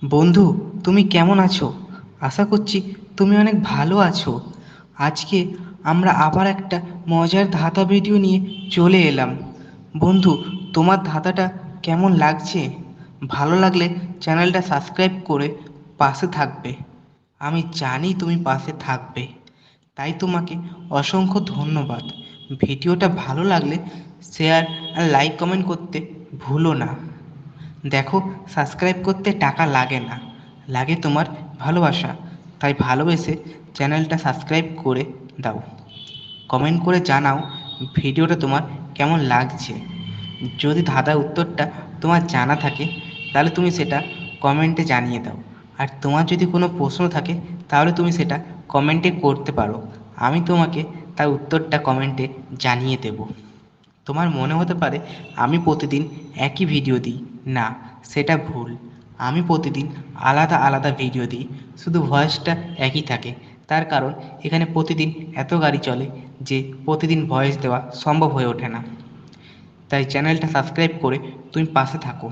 বন্ধু, তুমি কেমন আছো? আশা করছি তুমি অনেক ভালো আছো। আজকে আমরা আবার একটা মজার ধাঁধা ভিডিও নিয়ে চলে এলাম। বন্ধু, তোমার ধাঁধাটা কেমন লাগছে? ভালো লাগলে চ্যানেলটা সাবস্ক্রাইব করে পাশে থাকবে। আমি জানি তুমি পাশে থাকবে, তাই তোমাকে অসংখ্য ধন্যবাদ। ভিডিওটা ভালো লাগলে শেয়ার আর লাইক কমেন্ট করতে ভুলো না। দেখো, সাবস্ক্রাইব করতে টাকা লাগে না, লাগে তোমার ভালোবাসা। তাই ভালোবেসে চ্যানেলটা সাবস্ক্রাইব করে দাও। কমেন্ট করে জানাও ভিডিওটা তোমার কেমন লাগছে। যদি ধাঁধার উত্তরটা তোমার জানা থাকে তাহলে তুমি সেটা কমেন্টে জানিয়ে দাও। আর তোমার যদি কোনো প্রশ্ন থাকে তাহলে তুমি সেটা কমেন্টে করতে পারো। আমি তোমাকে তার উত্তরটা কমেন্টে জানিয়ে দেব। তোমার মনে হতে পারে আমি প্রতিদিন একই ভিডিও দিই। না, সেটা ভুল। আমি প্রতিদিন আলাদা আলাদা ভিডিও দিই, শুধু ভয়েসটা একই থাকে। তার কারণ এখানে প্রতিদিন এত গাড়ি চলে যে প্রতিদিন ভয়েস দেওয়া সম্ভব হয়ে ওঠে না। তাই চ্যানেলটা সাবস্ক্রাইব করে তুমি পাশে থাকো।